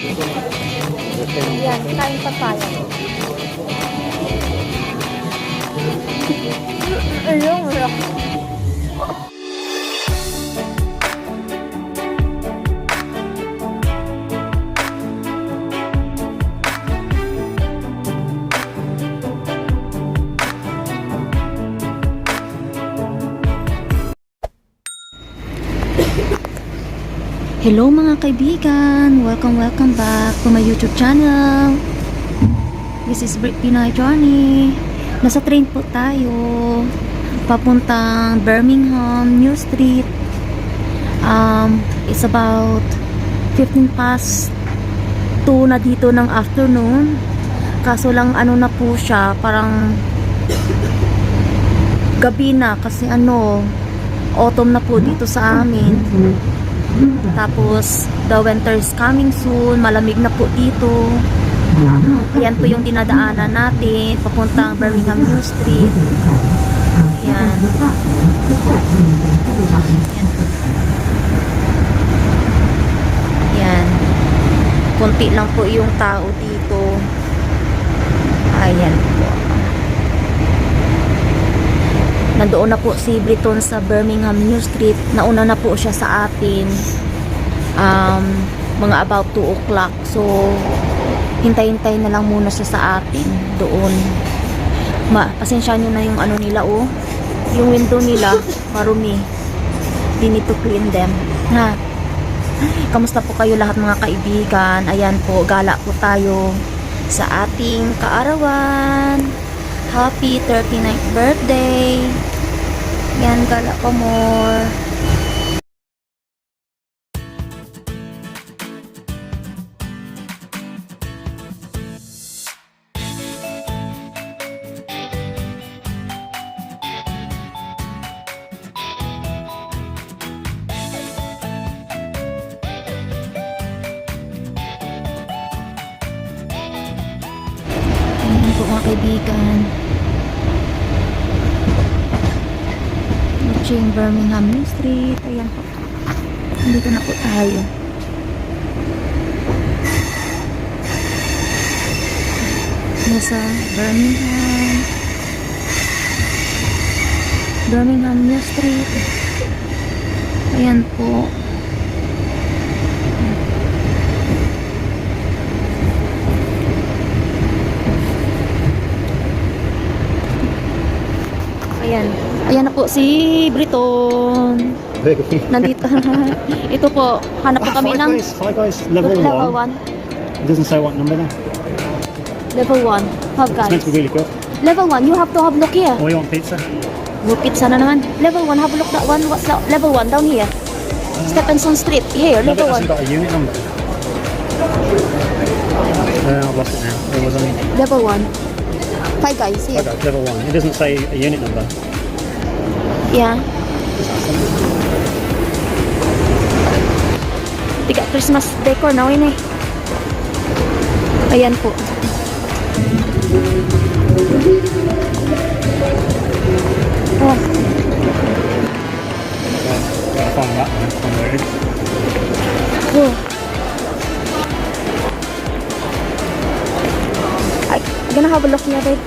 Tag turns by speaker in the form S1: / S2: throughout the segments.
S1: Yan, kain pa tayo. Ayun, wala.
S2: Hello mga kaibigan! Welcome back to my YouTube channel. This is Brit Pinoy Journey. Nasa train po tayo papuntang Birmingham New Street. It's about 15 past 2 na dito ng afternoon. Kaso lang ano na po siya, parang gabi na kasi autumn na po dito sa amin. Tapos, the winter is coming soon. Malamig na po dito. Yan po yung dinadaanan natin. Papuntang Birmingham New Street. Yan. Yan. Kunti lang po yung tao dito. Ayan po. Nandoon na po si Briton sa Birmingham New Street. Nauna na po siya sa atin. Mga about 2 o'clock. So, hintay-hintay na lang muna siya sa atin doon. Pasensya nyo na yung nila, oh. Yung window nila, marumi. They need to clean them. Ha? Kamusta po kayo lahat mga kaibigan? Ayan po, gala po tayo sa ating kaarawan. Happy 39th birthday. Yan, gala pa more. Ayan po mga kaibigan. Reaching Birmingham New Street. Ayan po. Dito na po tayo. Nasa Birmingham New Street. Ayan po. Ayan. Ayan na po si Briton. Nandito. Ito po. Hanap po kami ng
S3: Hi guys, level 1.
S2: 1.
S3: It doesn't say what number though.
S2: Level 1. Have
S3: It's meant
S2: guys.
S3: to be really quick.
S2: Level 1. You have to have look here.
S3: Or you want pizza?
S2: Look pizza na naman. Level 1. Have a look that one. What's that? Level 1 down here. Stephenson Street. Here.
S3: No, but
S2: Level
S3: it hasn't
S2: 1.
S3: got a unit number. I've lost it now. It was on.
S2: Level 1. Hi guys.
S3: I
S2: Here.
S3: got level 1. It doesn't say a unit number.
S2: Yeah. Tiga Christmas decor na ini. Ayan po. Oh,
S3: Gotta find that one somewhere.
S2: oh. I'm gonna have a look here, babe.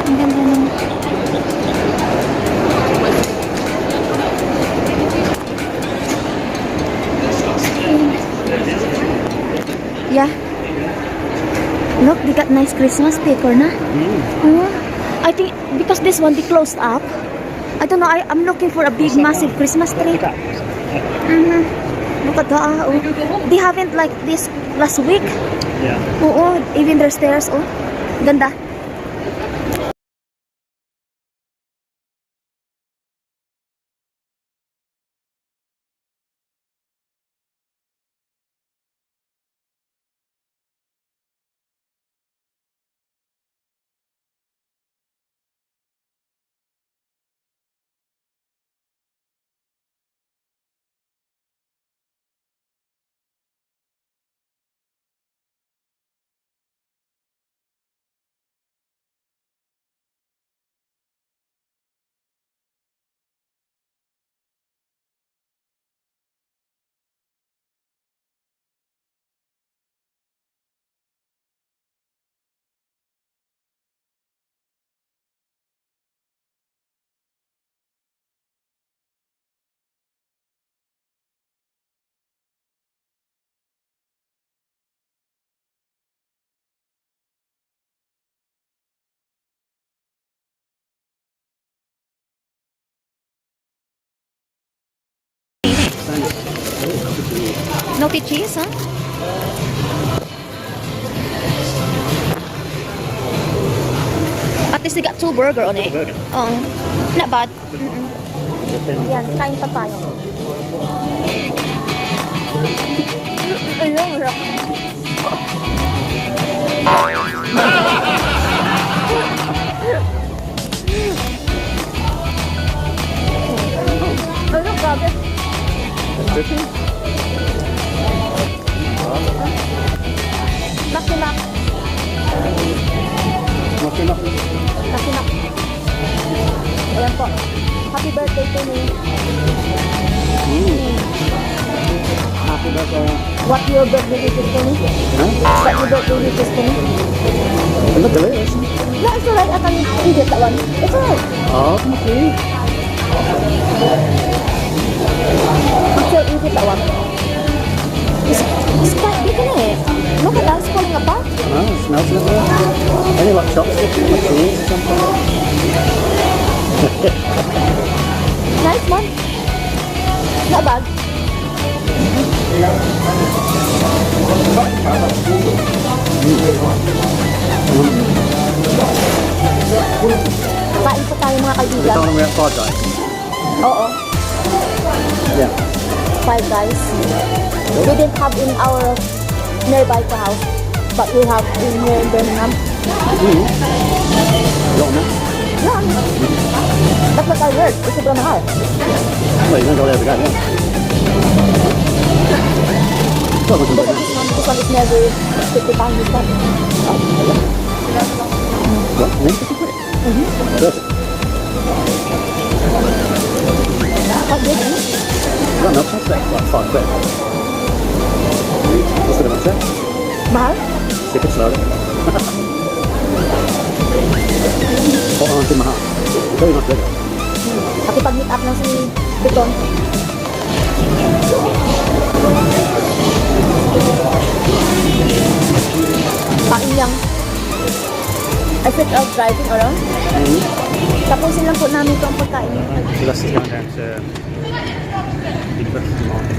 S2: Ang ganda naman. Yeah. Look, they got nice Christmas decor na. Oh, I think because this one they closed up. I don't know. I'm looking for a big, massive Christmas tree.
S3: Look at
S2: Look at that. Oh. They haven't like this last week.
S3: Yeah.
S2: Oo, even their stairs. Oh, ganda. Milky cheese, huh? At least they got 2 burger on it.
S3: Burger.
S2: Oh, not bad.
S1: Yan, kain pa tayo. Ayun, masarap. Ayun, grabe. Makinak.
S3: Makinak.
S1: Makinak. Ayan po. Happy birthday to me.
S3: Happy birthday.
S1: What your birthday wishes to me?
S3: Huh?
S1: What your birthday wishes to me?
S3: It looked delicious.
S1: No, it's alright. I can eat it, that one. It's alright.
S3: Oh, okay.
S1: I can eat it, that one. It's quite big, isn't it? Look at that. It's falling apart.
S3: Oh, it smells lovely. Any like chopsticks or cheese or something?
S1: Nice one. Not bad. Kain po tayo mga
S3: We
S1: kaibigan.
S3: told them we had 5 guys.
S1: Oo.
S3: Yeah.
S1: 5 guys. We didn't have in our nearby house, but we have in here in Birmingham.
S3: Got them.
S1: Yeah. That's what I heard. It's sobrang mahal.
S3: Well, you don't go there every day, yeah. Well, we can
S1: Because
S3: go
S1: this one is never 50 pounds this one.
S3: What? Perfect.
S1: Quite big, isn't it?
S3: Got enough chopsticks, like 5 quid. What's the difference there?
S1: Mahal?
S3: Sip it slowly. Hot on to mahal. Very much bigger.
S1: Pati pag meet up na si Beton. Kain lang. Instead of driving around, tapusin lang po namin ito ang pagkain.
S3: So that's just going down to Big Breakfast Market.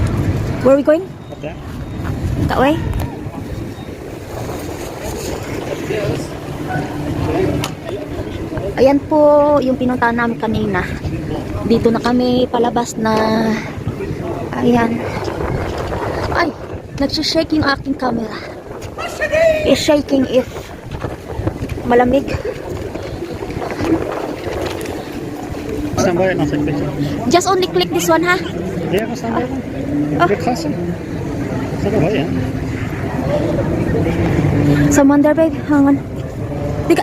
S2: Where are we going?
S3: Up there.
S2: That way? Ayan po yung pinuntahan namin kanina. Dito na kami palabas na. Ayan. Ay, nagsishake yung aking camera. Is shaking if malamig.
S3: Stand by it and I'll take a picture.
S2: Just only click this one, ha?
S3: Yeah, I'll stand by it.
S2: Oh.
S3: Bit closer. Take a way, yeah.
S2: Someone there, babe. Hang on. They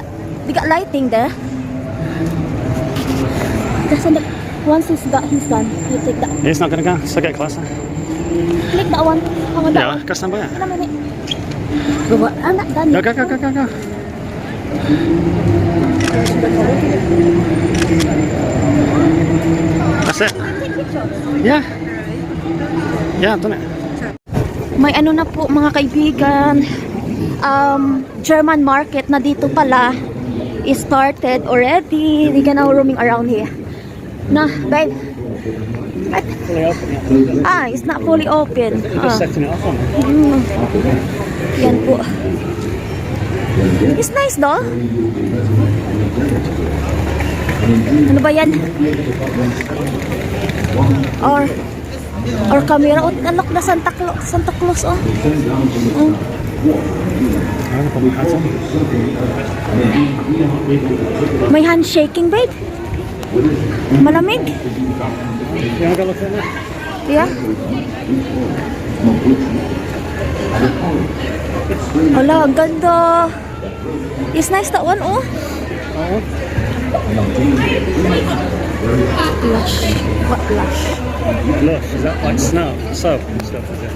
S2: got lighting there. Kasi once he's done, you take that.
S3: It's not going to go, so get closer.
S2: Click that one. Hang on, that
S3: Yeah,
S2: one.
S3: go stand by it.
S2: Wait a minute. I'm not done
S3: Go,
S2: yet.
S3: go. That's it. Yeah. Yeah, I've done it.
S2: May ano na po mga kaibigan. German market na dito pala is started already. They can now roaming around here. Na, babe.
S3: Fully open, yeah.
S2: It's not fully open.
S3: We're just setting it up on.
S2: Yan po. It's nice, no? Ano ba yan? Or camera. Oh, anak na Santa Claus, oh.
S3: I'll put my hat on.
S2: May handshaking, babe. Malamig.
S3: You want to go look at that?
S2: Yeah. Hala, ang ganda. It's nice that one, oh. Lush. What lush?
S3: Lush, is that like snow? Soap and stuff, is it?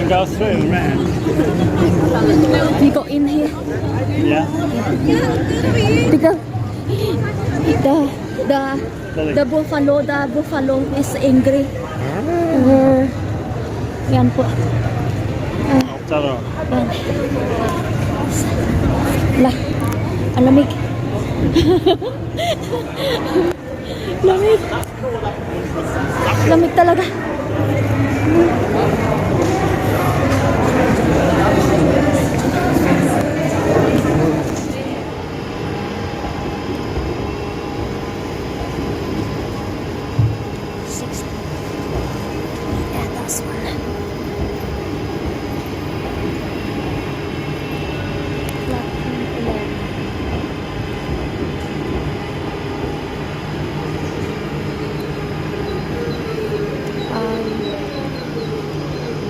S3: go through, man.
S2: We go in here.
S3: Yeah.
S2: The buffalo is angry. Yan po.
S3: Tell her.
S2: Yan. La, ang lamig. Lamig. Lamig talaga.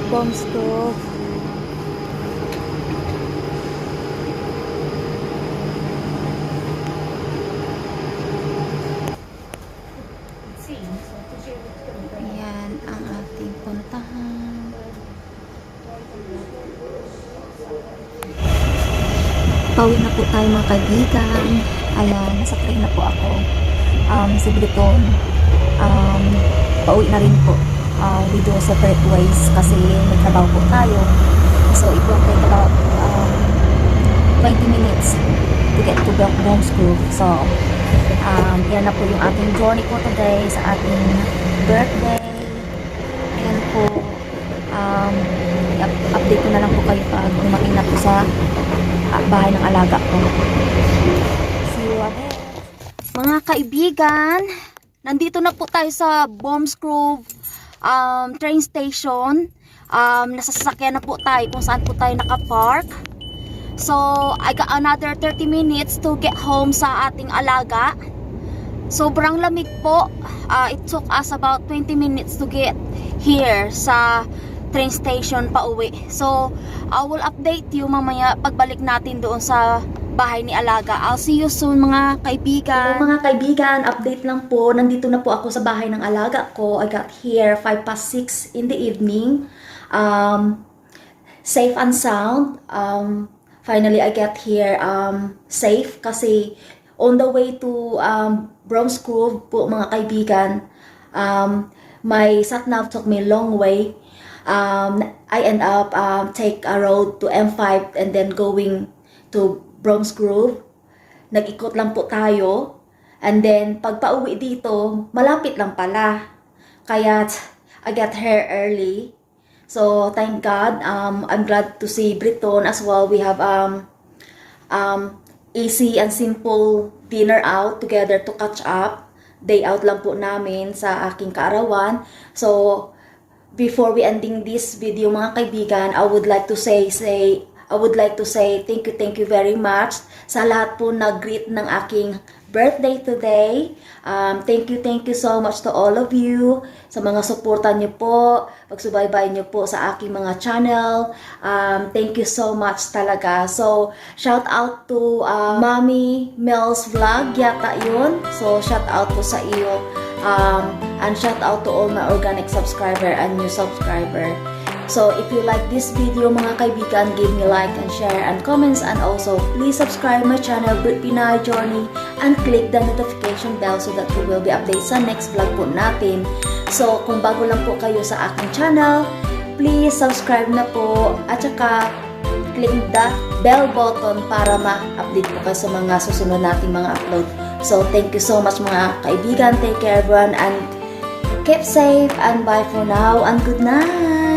S2: Bomb stove. Ayan ang ating puntahan. Pauwi na po tayo mga kaibigan. Ayan, nasakay na po ako. Si Briton. Pauwi na rin po. We do separate ways kasi may trabaho po tayo. So it will take about 20 minutes to get to Bombs Grove. So yan na po yung ating journey po today sa ating birthday. Ayan po, update ko na lang po kayo pag dumating na po sa bahay ng alaga ko. See you again. Mga kaibigan, nandito na po tayo sa Bombs Grove train station. Nasa sasakyan na po tayo kung saan po tayo nakapark. So, I got another 30 minutes to get home sa ating alaga. Sobrang lamig po. It took us about 20 minutes to get here sa train station pa uwi. So, I will update you mamaya pagbalik natin doon sa bahay ni alaga. I'll see you soon mga kaibigan. Hello, mga kaibigan, update lang po. Nandito na po ako sa bahay ng alaga ko. I got here 6:05 in the evening. Safe and sound. Finally, I get here safe kasi on the way to Bombs Grove po mga kaibigan. My sat-nav took me a long way. I end up take a road to M5 and then going to Bombs Grove. Nag-ikot lang po tayo. And then, pag pauwi dito, malapit lang pala. Kaya, I got here early. So, thank God. I'm glad to see Briton as well. We have easy and simple dinner out together to catch up. Day out lang po namin sa aking kaarawan. So, before we ending this video mga kaibigan, I would like to say thank you very much sa lahat po nag-greet ng aking birthday today. Thank you so much to all of you sa mga suporta niyo po, pagsubaybay niyo po sa aking mga channel. Thank you so much talaga. So, shout out to Mommy Mel's Vlog, yata yun. So, shout out po sa iyo. And shout out to all my organic subscriber and new subscriber. So, if you like this video mga kaibigan, give me like and share and comments, and also please subscribe my channel Brit Pinay Journey and click the notification bell so that you will be updated sa next vlog po natin. So, kung bago lang po kayo sa aking channel, please subscribe na po at saka click the bell button para ma-update po kayo sa mga susunod nating mga upload. So, thank you so much mga kaibigan. Take care everyone and keep safe and bye for now and good night!